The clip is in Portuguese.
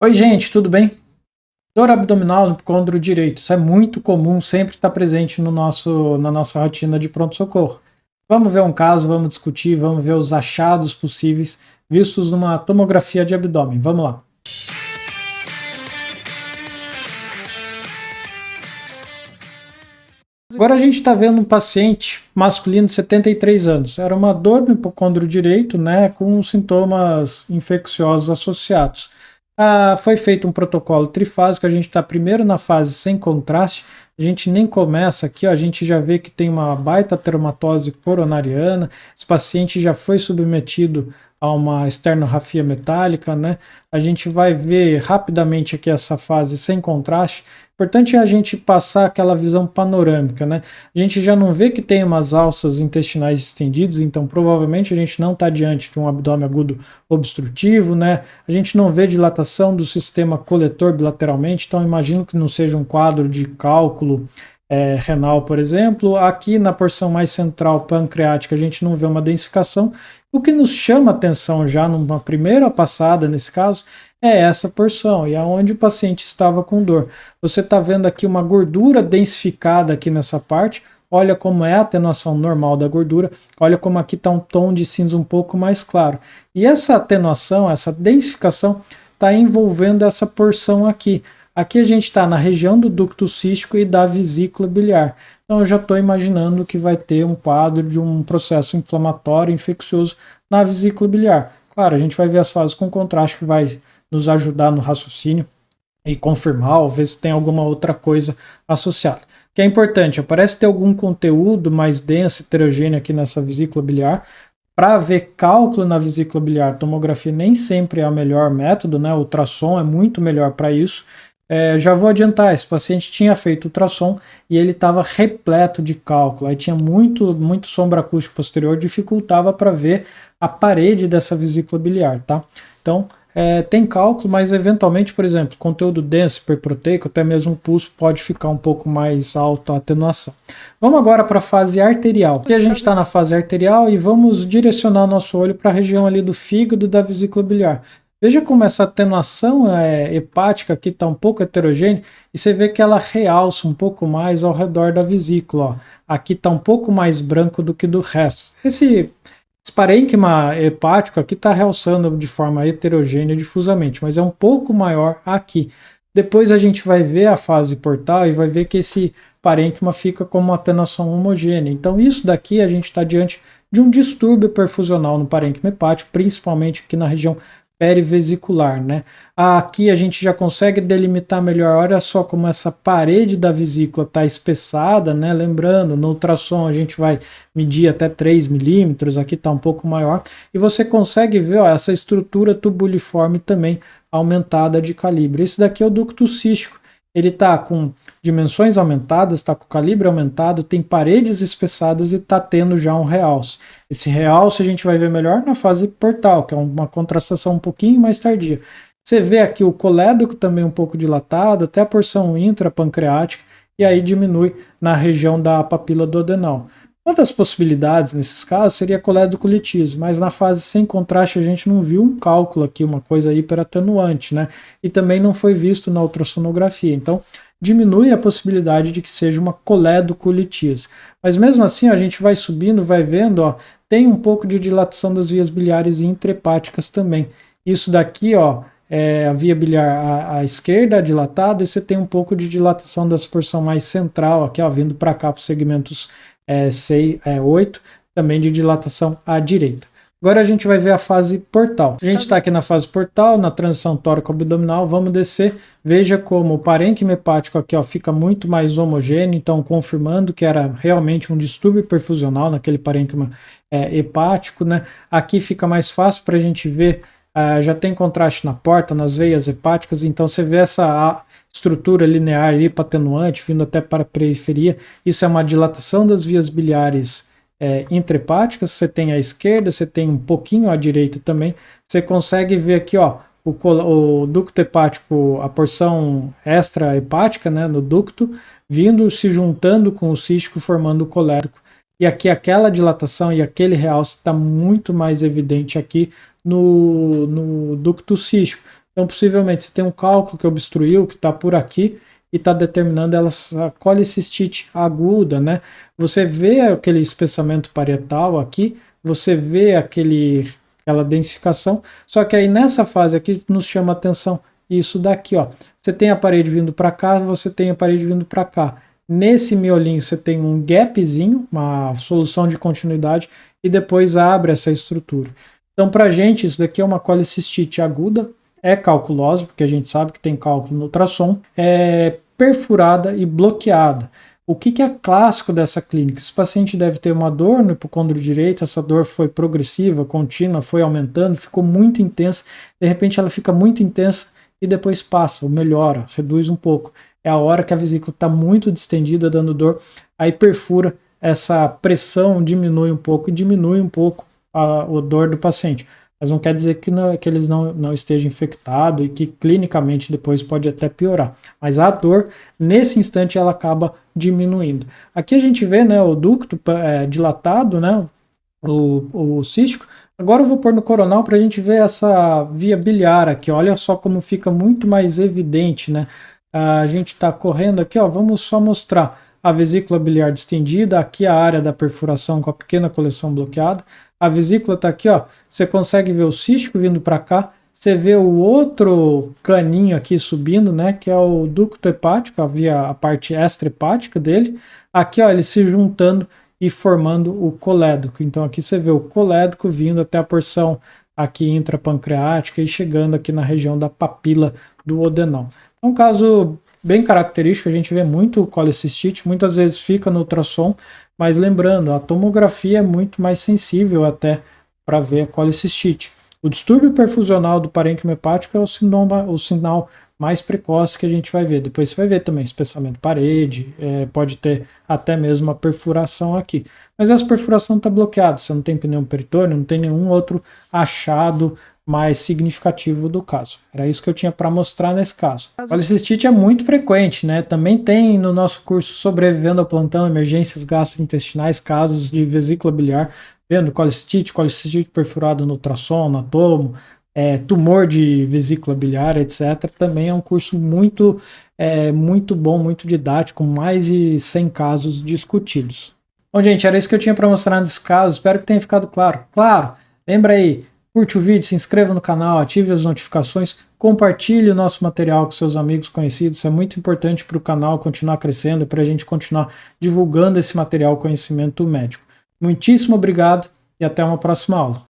Oi, gente, tudo bem? Dor abdominal no côndilo direito. Isso é muito comum, sempre está presente na nossa rotina de pronto-socorro. Vamos ver um caso, vamos discutir, vamos ver os achados possíveis vistos numa tomografia de abdômen. Vamos lá. Agora a gente está vendo um paciente masculino de 73 anos. Era uma dor no hipocôndrio direito, né, com sintomas infecciosos associados. Foi feito um protocolo trifásico, a gente está primeiro na fase sem contraste, a gente nem começa aqui, ó, a gente já vê que tem uma baita teromatose coronariana, esse paciente já foi submetido a uma esternorrafia metálica, né? A gente vai ver rapidamente aqui essa fase sem contraste. Importante é a gente passar aquela visão panorâmica, né? A gente já não vê que tem umas alças intestinais estendidas, então provavelmente a gente não está diante de um abdômen agudo obstrutivo, né? A gente não vê dilatação do sistema coletor bilateralmente, então imagino que não seja um quadro de cálculo renal, por exemplo. Aqui na porção mais central pancreática a gente não vê uma densificação. O que nos chama atenção já numa primeira passada, nesse caso, é essa porção, e aonde o paciente estava com dor. Você está vendo aqui uma gordura densificada aqui nessa parte, olha como é a atenuação normal da gordura, olha como aqui está um tom de cinza um pouco mais claro. E essa atenuação, essa densificação, está envolvendo essa porção aqui. Aqui a gente está na região do ducto cístico e da vesícula biliar. Então eu já estou imaginando que vai ter um quadro de um processo inflamatório infeccioso na vesícula biliar. Claro, a gente vai ver as fases com contraste que vai nos ajudar no raciocínio e confirmar ou ver se tem alguma outra coisa associada. O que é importante, parece ter algum conteúdo mais denso, heterogêneo aqui nessa vesícula biliar. Para ver cálculo na vesícula biliar, tomografia nem sempre é o melhor método, né? O ultrassom é muito melhor para isso. Já vou adiantar, esse paciente tinha feito ultrassom e ele estava repleto de cálculo, aí tinha muito sombra acústica posterior, dificultava para ver a parede dessa vesícula biliar, tá? Então, tem cálculo, mas eventualmente, por exemplo, conteúdo denso, hiperproteico, até mesmo o pulso pode ficar um pouco mais alto a atenuação. Vamos agora para a fase arterial. Aqui a gente está na fase arterial e vamos direcionar o nosso olho para a região ali do fígado e da vesícula biliar. Veja como essa atenuação hepática aqui está um pouco heterogênea e você vê que ela realça um pouco mais ao redor da vesícula. Ó. Aqui está um pouco mais branco do que do resto. Esse parênquima hepático aqui está realçando de forma heterogênea difusamente, mas é um pouco maior aqui. Depois a gente vai ver a fase portal e vai ver que esse parênquima fica como uma atenuação homogênea. Então isso daqui a gente está diante de um distúrbio perfusional no parênquima hepático, principalmente aqui na região perivesicular, né? Aqui a gente já consegue delimitar melhor, olha só como essa parede da vesícula está espessada, né? Lembrando, no ultrassom a gente vai medir até 3 milímetros, aqui está um pouco maior, e você consegue ver ó, essa estrutura tubuliforme também aumentada de calibre. Esse daqui é o ducto cístico, ele está com dimensões aumentadas, está com calibre aumentado, tem paredes espessadas e está tendo já um realce. Esse realce a gente vai ver melhor na fase portal, que é uma contração um pouquinho mais tardia. Você vê aqui o colédoco também um pouco dilatado, até a porção intrapancreática, e aí diminui na região da papila duodenal. Uma das possibilidades nesses casos seria colédoco litísio, mas na fase sem contraste a gente não viu um cálculo aqui, uma coisa hiperatenuante, né? E também não foi visto na ultrassonografia. Então, diminui a possibilidade de que seja uma colédocolitise. Mas mesmo assim, a gente vai subindo, vai vendo, ó, tem um pouco de dilatação das vias biliares intrahepáticas também. Isso daqui, ó, é a via biliar à esquerda dilatada, e você tem um pouco de dilatação dessa porção mais central, aqui, ó, vindo para cá para os segmentos 8, também de dilatação à direita. Agora a gente vai ver a fase portal. A gente está aqui na fase portal, na transição tóraco-abdominal, vamos descer. Veja como o parênquima hepático aqui ó, fica muito mais homogêneo, então confirmando que era realmente um distúrbio perfusional naquele parênquima hepático, né? Aqui fica mais fácil para a gente ver, já tem contraste na porta, nas veias hepáticas, então você vê essa estrutura linear hipoatenuante vindo até para a periferia. Isso é uma dilatação das vias biliares intrahepáticas. Você tem à esquerda, você tem um pouquinho à direita também. Você consegue ver aqui ó, o ducto hepático, a porção extra-hepática, né, no ducto, vindo, se juntando com o cístico, formando o colédoco. E aqui aquela dilatação e aquele realce está muito mais evidente aqui no ducto cístico. Então, possivelmente, você tem um cálculo que obstruiu, que está por aqui, e está determinando essa colicistite aguda, né? Você vê aquele espessamento parietal aqui, você vê aquela densificação, só que aí nessa fase aqui nos chama a atenção isso daqui, ó. Você tem a parede vindo para cá, você tem a parede vindo para cá. Nesse miolinho você tem um gapzinho, uma solução de continuidade, e depois abre essa estrutura. Então, para a gente, isso daqui é uma colicistite aguda, é calculosa, porque a gente sabe que tem cálculo no ultrassom, é perfurada e bloqueada. O que é clássico dessa clínica? Esse paciente deve ter uma dor no hipocôndrio direito, essa dor foi progressiva, contínua, foi aumentando, ficou muito intensa, de repente ela fica muito intensa e depois passa, ou melhora, reduz um pouco. É a hora que a vesícula está muito distendida, dando dor, aí perfura, essa pressão diminui um pouco e diminui um pouco a dor do paciente. Mas não quer dizer que eles não estejam infectados e que clinicamente depois pode até piorar. Mas a dor, nesse instante, ela acaba diminuindo. Aqui a gente vê, né, o ducto dilatado, né, o cístico. Agora eu vou pôr no coronal para a gente ver essa via biliar aqui. Olha só como fica muito mais evidente, né? A gente está correndo aqui, ó, vamos só mostrar a vesícula biliar distendida, aqui a área da perfuração com a pequena coleção bloqueada. A vesícula está aqui, ó. Você consegue ver o cístico vindo para cá. Você vê o outro caninho aqui subindo, né? Que é o ducto hepático, a parte extra-hepática dele. Aqui, ó, ele se juntando e formando o colédoco. Então aqui você vê o colédoco vindo até a porção aqui intrapancreática e chegando aqui na região da papila do odenal. É um caso bem característico, a gente vê muito colicistite, muitas vezes fica no ultrassom, mas lembrando, a tomografia é muito mais sensível até para ver a colicistite. O distúrbio perfusional do parênquima hepático é o sinal mais precoce que a gente vai ver. Depois você vai ver também espessamento de parede, pode ter até mesmo a perfuração aqui. Mas essa perfuração está bloqueada, você não tem pneu peritônio, não tem nenhum outro achado mais significativo do caso. Era isso que eu tinha para mostrar nesse caso. A colicistite é muito frequente, né? Também tem no nosso curso Sobrevivendo ao Plantão, Emergências Gastrointestinais, casos de vesícula biliar, vendo colicistite perfurado no ultrassom, na tomo, tumor de vesícula biliar, etc. Também é um curso muito bom, muito didático, mais de 100 casos discutidos. Bom, gente, era isso que eu tinha para mostrar nesse caso. Espero que tenha ficado claro. Claro, lembra aí, curte o vídeo, se inscreva no canal, ative as notificações, compartilhe o nosso material com seus amigos conhecidos. Isso é muito importante para o canal continuar crescendo, para a gente continuar divulgando esse material conhecimento médico. Muitíssimo obrigado e até uma próxima aula.